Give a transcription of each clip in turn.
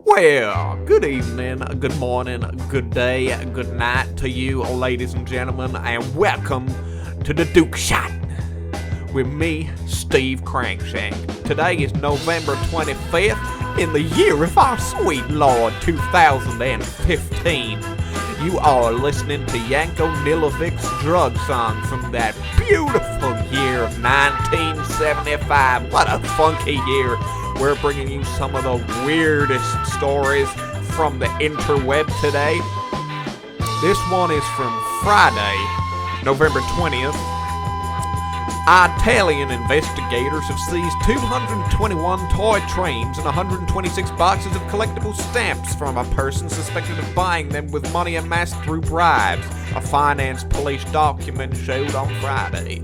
Well, good evening, good morning, good day, good night to you, ladies and gentlemen, and welcome to the Duke Shot with me, Steve Cranbkshank. Today is November 25th in the year of our sweet Lord 2015. You are listening to Yanko Nilovic's drug song from that beautiful year of 1975. What a funky year. We're bringing you some of the weirdest stories from the interweb today. This one is from Friday, November 20th. Italian investigators have seized 221 toy trains and 126 boxes of collectible stamps from a person suspected of buying them with money amassed through bribes, a finance police document showed on Friday.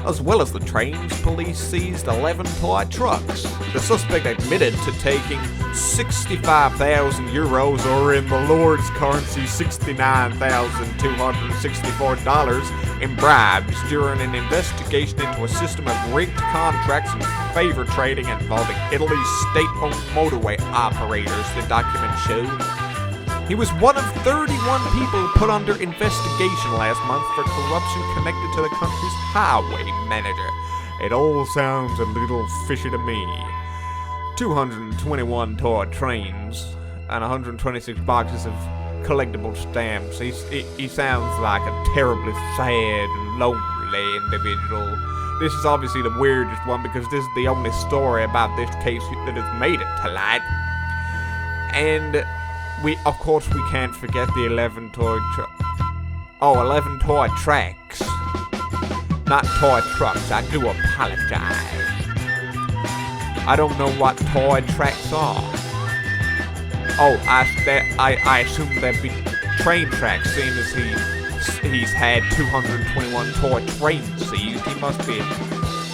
As well as the trains, police seized 11 toy trucks. The suspect admitted to taking 65,000 euros, or in the Lord's currency, $69,264 in bribes during an investigation into a system of rigged contracts and favor trading involving Italy's state-owned motorway operators, the document showed. He was one of 31 people put under investigation last month for corruption connected to the country's highway manager. It all sounds a little fishy to me. 221 toy trains and 126 boxes of collectible stamps. He sounds like a terribly sad and lonely individual. This is obviously the weirdest one because this is the only story about this case that has made it to light. And of course, we can't forget the 11 toy tracks. Not toy trucks, I do apologize. I don't know what toy tracks are. Oh, I assume that'd be train tracks, seeing as he's had 221 toy trains seized. He must be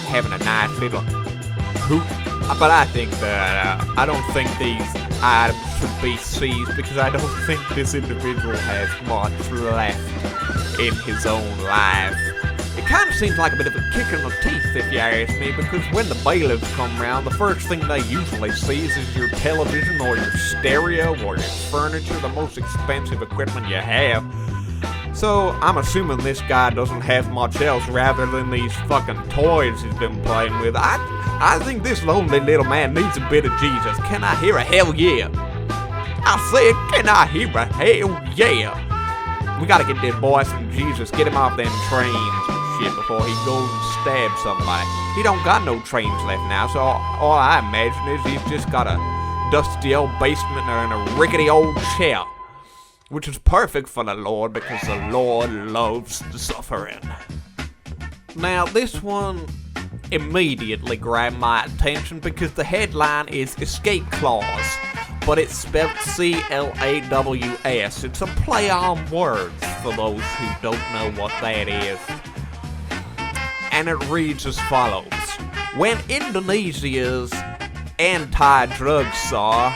having a nice little hoop. But I think that, I don't think these items should be seized because I don't think this individual has much left in his own life. It kind of seems like a bit of a kick in the teeth, if you ask me, because when the bailiffs come round, the first thing they usually seize is your television or your stereo or your furniture, the most expensive equipment you have. So I'm assuming this guy doesn't have much else rather than these fucking toys he's been playing with. I think this lonely little man needs a bit of Jesus. Can I hear a hell yeah? I said, can I hear a hell yeah? We gotta get this boy some Jesus, get him off them trains and shit before he goes and stabs somebody. He don't got no trains left now, so all I imagine is he's just got a dusty old basement and a rickety old chair. Which is perfect for the Lord because the Lord loves the suffering. Now, this one immediately grabbed my attention because the headline is Escape Clause, but it's spelled C-L-A-W-S. It's a play on words for those who don't know what that is. And it reads as follows. When Indonesia's anti-drug czar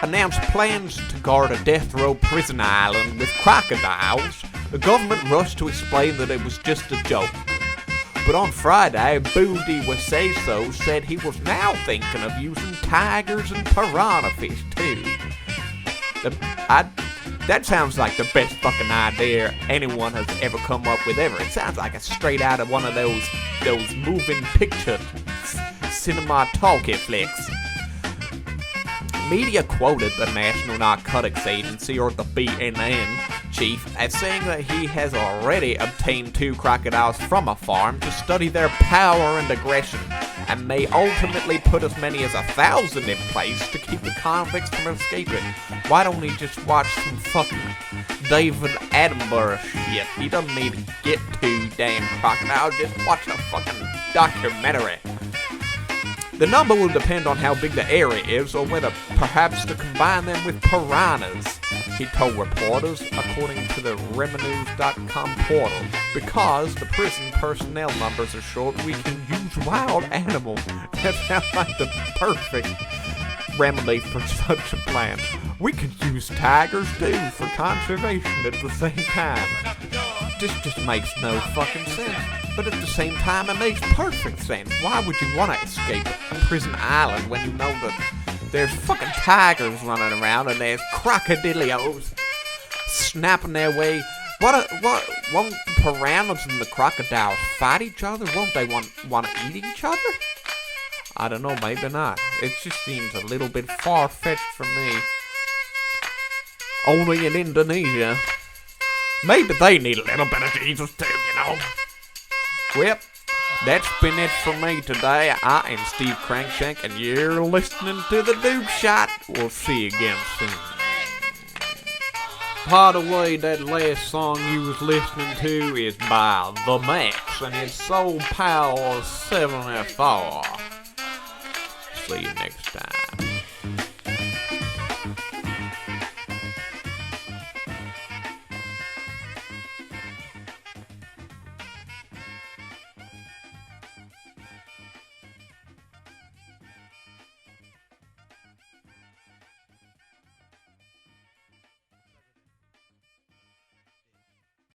announced plans to guard a death row prison island with crocodiles, the government rushed to explain that it was just a joke. But on Friday, Budi Waseso said he was now thinking of using tigers and piranha fish too. That sounds like the best fucking idea anyone has ever come up with ever. It sounds like it's straight out of one of those moving picture cinema talkie flicks. Media quoted the National Narcotics Agency, or the BNN, chief as saying that he has already obtained 2 crocodiles from a farm to study their power and aggression, and may ultimately put as many as 1,000 in place to keep the convicts from escaping. Why don't he just watch some fucking David Attenborough shit? He doesn't need to get 2 damn crocodiles, just watch a fucking documentary. The number will depend on how big the area is, or whether perhaps to combine them with piranhas, he told reporters, according to the Revenues.com portal. Because the prison personnel numbers are short, we can use wild animals. That sounds like the perfect remedy for such a plan. We could use tigers too for conservation at the same time. This just makes no fucking sense. But at the same time, it makes perfect sense. Why would you want to escape a prison island when you know that There's fucking tigers running around, and there's crocodilios snapping their way. Won't the piranhas and the crocodiles fight each other? Won't they want to eat each other? I don't know, maybe not. It just seems a little bit far-fetched for me. Only in Indonesia. Maybe they need a little bit of Jesus too, you know. Well, that's been it for me today. I am Steve Cranbkshank, and you're listening to the Duke Shot. We'll see you again soon. By the way, that last song you was listening to is by The Max, and it's Soul Power 74. See you next time.